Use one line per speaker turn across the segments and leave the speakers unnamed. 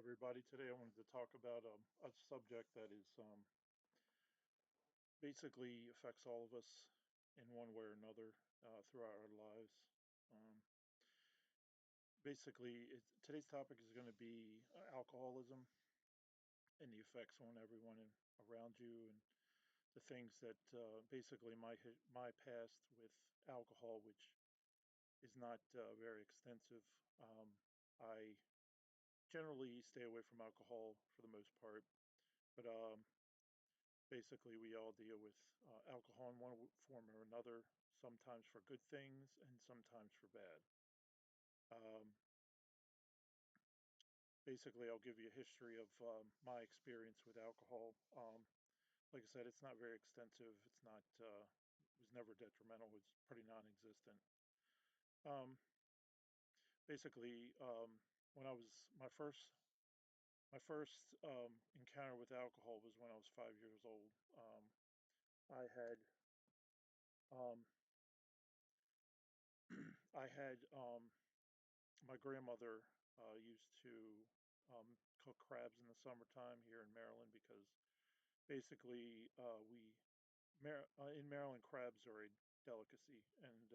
everybody. Today I wanted to talk about a subject that is basically affects all of us in one way or another throughout our lives. Um, Today's topic is going to be alcoholism and the effects on everyone around you, and the things that basically my past with alcohol, which is not very extensive. I generally stay away from alcohol for the most part, but basically, we all deal with alcohol in one form or another, sometimes for good things and sometimes for bad. Um, Basically, I'll give you a history of my experience with alcohol. Like I said, it's not very extensive. It was never detrimental. It's pretty non-existent. Um, basically, when I was my first encounter with alcohol was when I was 5 years old. I had um, I had my grandmother used to cook crabs in the summertime here in Maryland because basically in Maryland crabs are a delicacy, and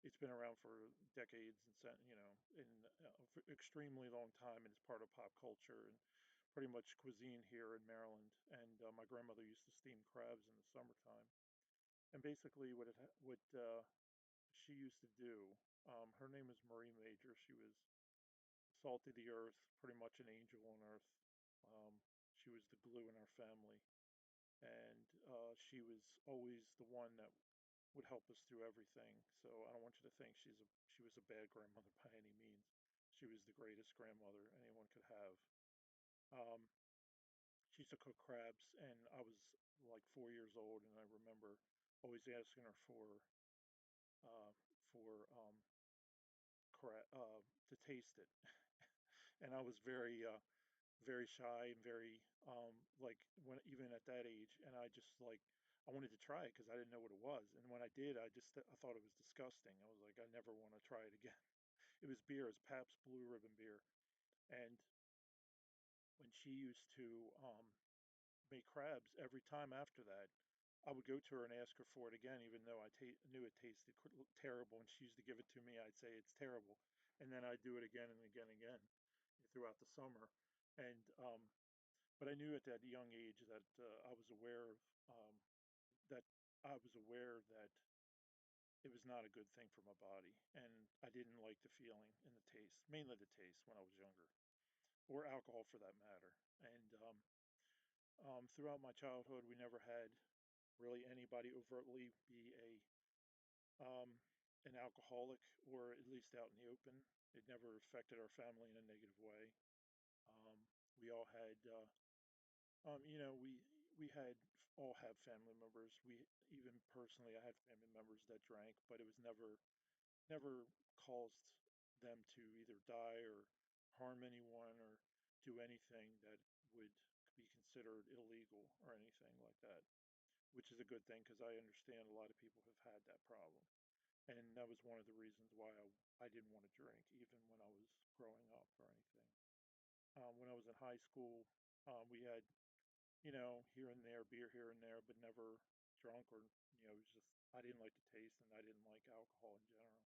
it's been around for decades and in for extremely long time, and it's part of pop culture and pretty much cuisine here in Maryland. And my grandmother used to steam crabs in the summertime, and basically what she used to do. Her name is Marie Major. She was salt of the earth, pretty much an angel on earth. She was the glue in our family, and she was always the one that would help us through everything. So I don't want you to think she was a bad grandmother by any means. She was the greatest grandmother anyone could have. Um, she used to cook crabs, and I was like 4 years old, and I remember always asking her uh, for to taste it, and I was very shy and very like when even at that age, and I just like I wanted to try it because I didn't know what it was, and when I did, I thought it was disgusting. I was like, I never want to try it again. It was beer, it was Pabst Blue Ribbon beer, and when she used to make crabs, every time after that, I would go to her and ask her for it again, even though knew it tasted terrible, and she used to give it to me. I'd say it's terrible, and then I'd do it again and again and again throughout the summer, and but I knew at that young age that I was aware of that I was aware that it was not a good thing for my body, and I didn't like the feeling and the taste, mainly the taste when I was younger, or alcohol for that matter. And throughout my childhood, we never had really anybody overtly be an alcoholic, or at least out in the open. It never affected our family in a negative way. Um, we all had you know, we had all have family members. We even personally, I had family members that drank, but it was never caused them to either die or harm anyone or do anything that would be considered illegal or anything like that, which is a good thing because I understand a lot of people have had that problem. And that was one of the reasons why I didn't want to drink, even when I was growing up or anything. When I was in high school, we had here and there, beer here and there, but never drunk or, it was just, I didn't like the taste and I didn't like alcohol in general.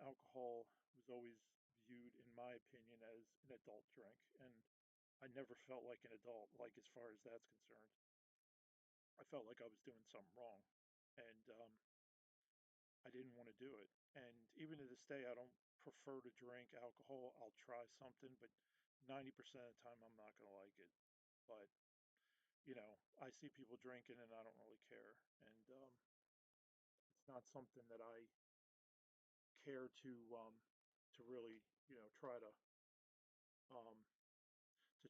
Alcohol was always viewed, in my opinion, as an adult drink, and I never felt like an adult, like as far as that's concerned. I felt like I was doing something wrong, and I didn't want to do it. And even to this day, I don't prefer to drink alcohol. I'll try something, but 90% of the time, I'm not going to like it. But I see people drinking and I don't really care. And it's not something that I care to really, um,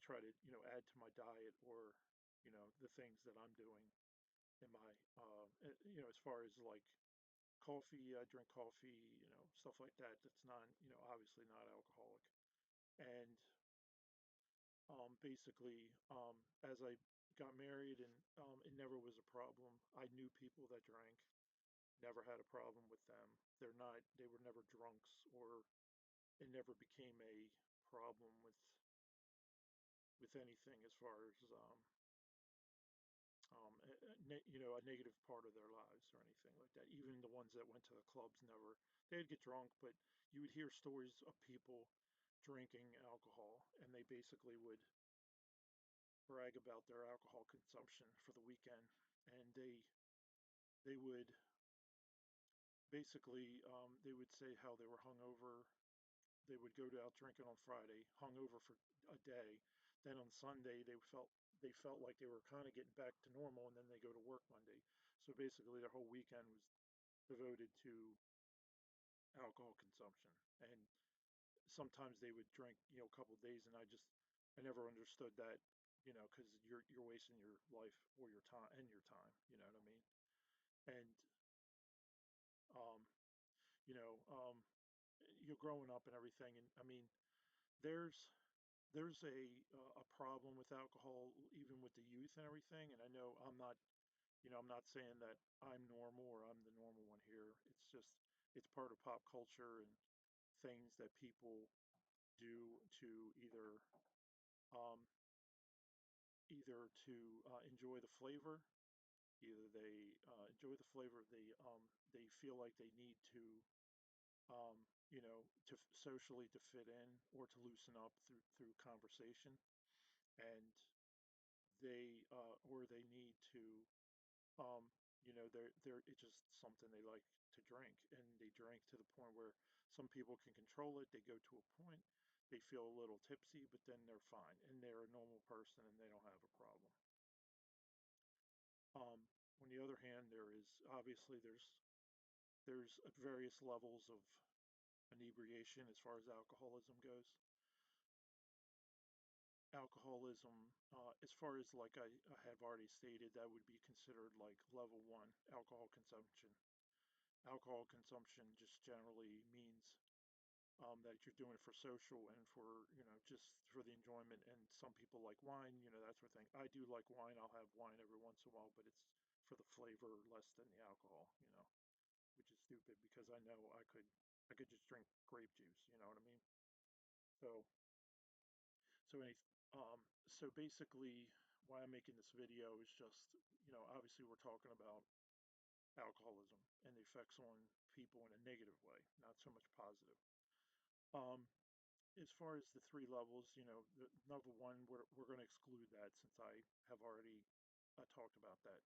try to, add to my diet or, the things that I'm doing in my, as far as like coffee, I drink coffee, stuff like that. That's not, obviously not alcoholic. And basically, as I got married and it never was a problem. I knew people that drank, never had a problem with them. They were never drunks, or it never became a problem with anything as far as a negative part of their lives or anything like that. Even the ones that went to the clubs never, they'd get drunk, but you would hear stories of people drinking alcohol, and they basically would brag about their alcohol consumption for the weekend, and they would basically they would say how they were hungover. They would go out drinking on Friday, hungover for a day. Then on Sunday they felt like they were kind of getting back to normal, and then they go to work Monday. So basically, their whole weekend was devoted to alcohol consumption. And sometimes they would drink, a couple of days, and I never understood that, because you're wasting your life or your time. You know what I mean? And um, you know, you're growing up and everything, and I mean, there's there's a problem with alcohol even with the youth and everything. And I know I'm not saying that I'm normal or I'm the normal one here. It's just it's part of pop culture and things that people do to um, either to enjoy the flavor. Either they enjoy the flavor, they feel like they need to socially to fit in or to loosen up through conversation, and they need to they're it's just something they like to drink, and they drink to the point where some people can control it. They go to a point, they feel a little tipsy, but then they're fine and they're a normal person and they don't have a problem. um, on the other hand, there's various levels of inebriation as far as alcoholism goes. Alcoholism, as far as like I have already stated, that would be considered like level one alcohol consumption. Alcohol consumption just generally means that you're doing it for social and for, just for the enjoyment. And some people like wine, that sort of thing. I do like wine. I'll have wine every once in a while, but it's for the flavor less than the alcohol, which is stupid because I know I could just drink grape juice, you know what I mean? So so any so basically why I'm making this video is just, obviously we're talking about alcoholism and the effects on people in a negative way, not so much positive. Um, as far as the three levels, the level one, we're going to exclude that since I have already talked about that.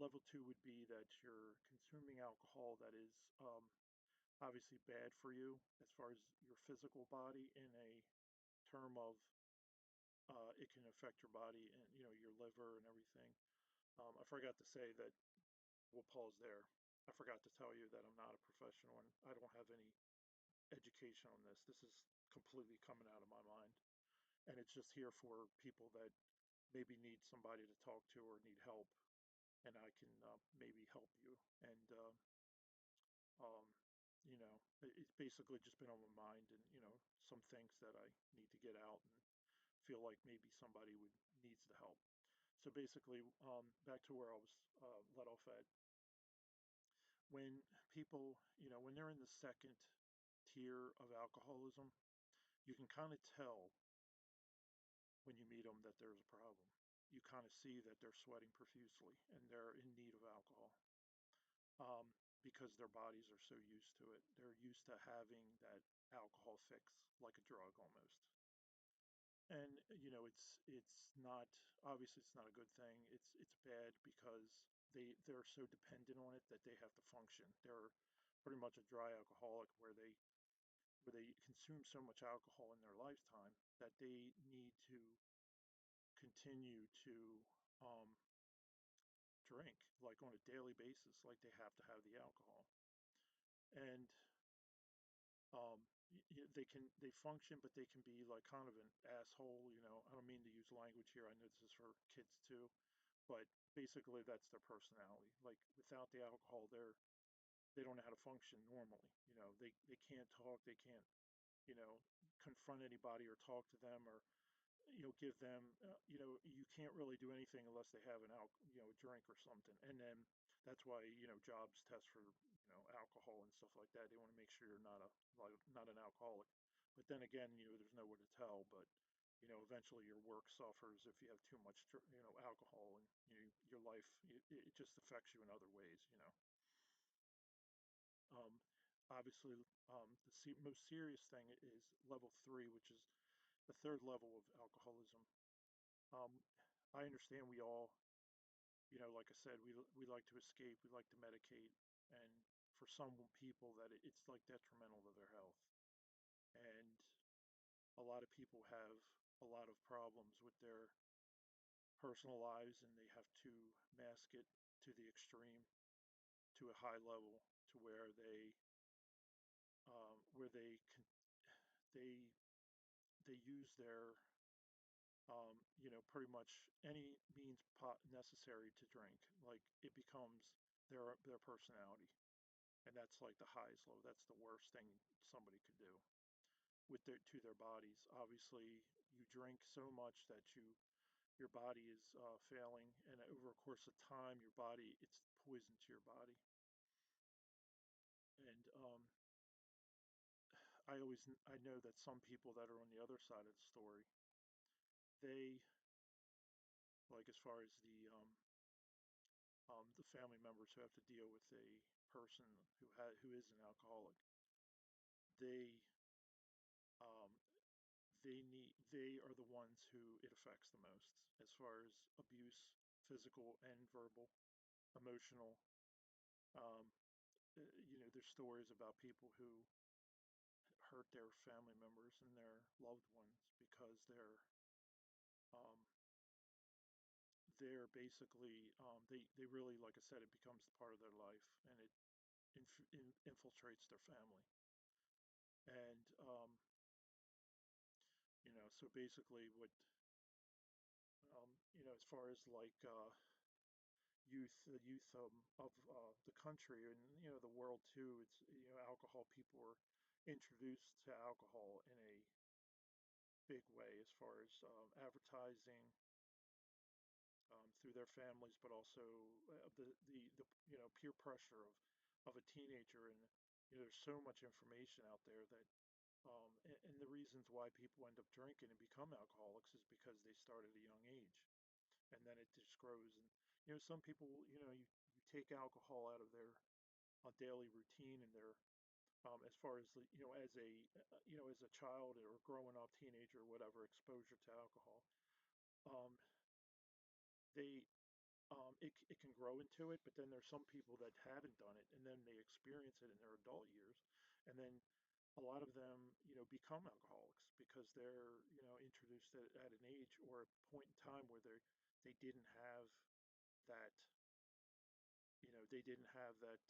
Level two would be that you're consuming alcohol that is obviously bad for you as far as your physical body in a term of it can affect your body and your liver and everything. I forgot to say that. We'll pause there. I forgot to tell you that I'm not a professional and I don't have any education on this. This is completely coming out of my mind. And it's just here for people that maybe need somebody to talk to or need help. And I can maybe help you. And, um, it's basically just been on my mind and, some things that I need to get out and feel like maybe somebody would needs the help. So basically, back to where I was let off at. When people, when they're in the second tier of alcoholism, you can kind of tell when you meet them that there's a problem. You kind of see that they're sweating profusely and they're in need of alcohol, um, because their bodies are so used to it. They're used to having that alcohol fix like a drug almost. And it's not, obviously it's not a good thing. It's bad because they're so dependent on it that they have to function. They're pretty much a dry alcoholic where they consume so much alcohol in their lifetime that they need to continue to um, drink like on a daily basis, like they have to have the alcohol. And they function, but they can be like kind of an asshole. I don't mean to use language here. I know this is for kids too, but basically that's their personality. Like without the alcohol, they don't know how to function normally. They can't talk, they can't, you know, confront anybody or talk to them or give them, you can't really do anything unless they have a drink or something. And then that's why, jobs test for, alcohol and stuff like that. They want to make sure you're not an alcoholic. But then again, there's nowhere to tell. But eventually your work suffers if you have too much, alcohol, and your life it just affects you in other ways. Um, Obviously, the most serious thing is level 3, which is the third level of alcoholism. Um, I understand we all, like I said, we like to escape, we like to medicate, and for some people that it's like detrimental to their health. And a lot of people have a lot of problems with their personal lives, and they have to mask it to the extreme, to a high level, to where they they use their pretty much any means necessary to drink. Like it becomes their personality, and that's like the highest low. That's the worst thing somebody could do with their bodies. Obviously, you drink so much that your body is failing, and over a course of time, your body it's poison to your body. And I know that some people that are on the other side of the story, they like as far as the family members who have to deal with a person who is an alcoholic, they um, they are the ones who it affects the most as far as abuse, physical and verbal, emotional. Um, there's stories about people who hurt their family members and their loved ones because um, they're basically they really, like I said, it becomes part of their life, and it infiltrates their family. And so basically, what as far as like the youth of the country and the world too, it's alcohol. People are introduced to alcohol in a big way as far as advertising through their families, but also the peer pressure of a teenager, and there's so much information out there that and the reasons why people end up drinking and become alcoholics is because they start at a young age, and then it just grows. And some people, you take alcohol out of their daily routine, and their as far as as a as a child or growing up teenager or whatever, exposure to alcohol, um, they it can grow into it. But then there's some people that haven't done it, and then they experience it in their adult years, and then a lot of them, become alcoholics because they're, introduced at an age or a point in time where they didn't have that, they didn't have that,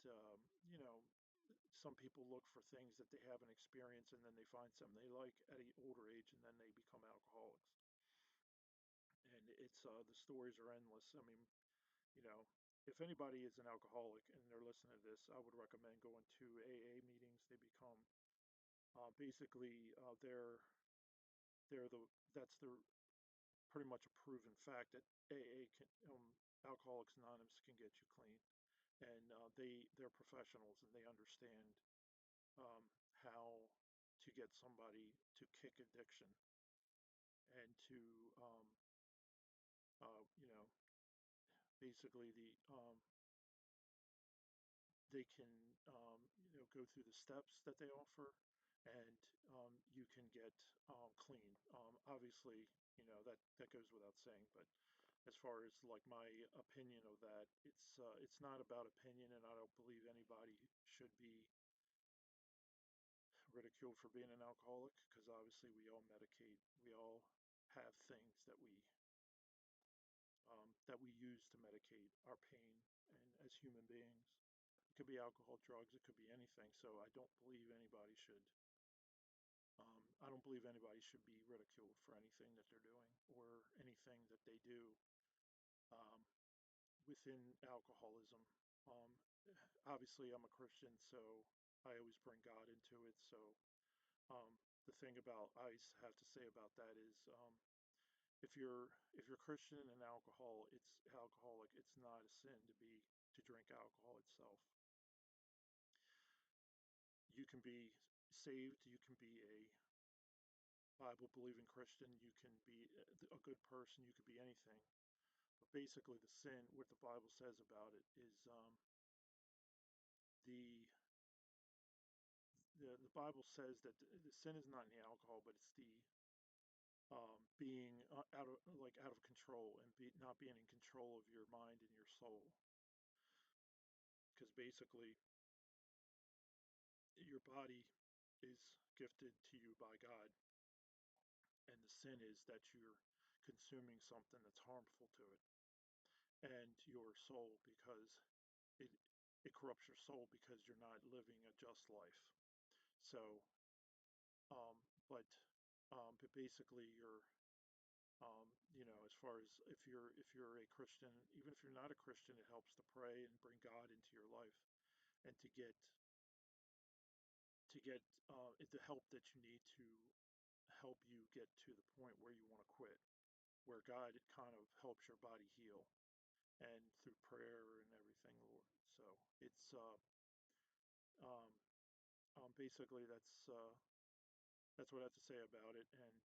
some people look for things that they haven't experienced, and then they find something they like at an older age, and then they become alcoholics. And it's the stories are endless. I mean, you know, if anybody is an alcoholic and they're listening to this, I would recommend going to AA meetings. They become basically they're the that's the pretty much a proven fact that AA can Alcoholics Anonymous can get you clean, and they're professionals and they understand how to get somebody to kick addiction and to you know basically they can go through the steps that they offer, and you can get clean. Obviously, that goes without saying, but as far as like my opinion of that, it's not about opinion, and I don't believe anybody should be ridiculed for being an alcoholic, because obviously we all medicate, we all have things that we use to medicate our pain, and as human beings, it could be alcohol, drugs, it could be anything. So I don't believe anybody should be ridiculed for anything that they're doing or anything that they do um, within alcoholism. Um, Obviously, I'm a Christian, so I always bring God into it. So the thing about have to say about that is, if you're Christian and it's alcoholic, it's not a sin to drink alcohol itself. You can be saved. You can be Bible believing Christian, you can be a good person, you could be anything. But basically, the sin, what the Bible says about it is the, the Bible says that the sin is not in the alcohol, but it's the being out of control and not being in control of your mind and your soul. Because basically, your body is gifted to you by God, and the sin is that you're consuming something that's harmful to it, and your soul, because it it corrupts your soul because you're not living a just life. So, um, but but basically, you're as far as if you're a Christian, even if you're not a Christian, it helps to pray and bring God into your life and to get the help that you need to help you get to the point where you want to quit, where God kind of helps your body heal and through prayer and everything, Lord. So it's um, basically that's what I have to say about it. And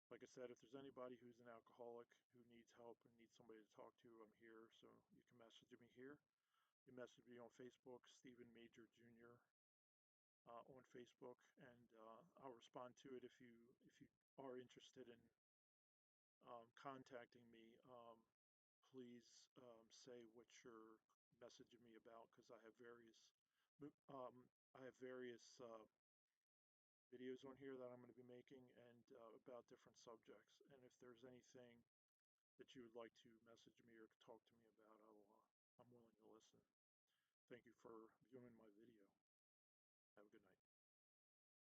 like I said, if there's anybody who's an alcoholic who needs help and needs somebody to talk to, I'm here. So you can message me here. You message me on Facebook, Stephen Majer Jr. On Facebook, and I'll respond to it if you are interested in contacting me. Please say what you're messaging me about because I have various videos on here that I'm going to be making and about different subjects. And if there's anything that you would like to message me or talk to me about, I'm willing to listen. Thank you for viewing my video. Have a good night.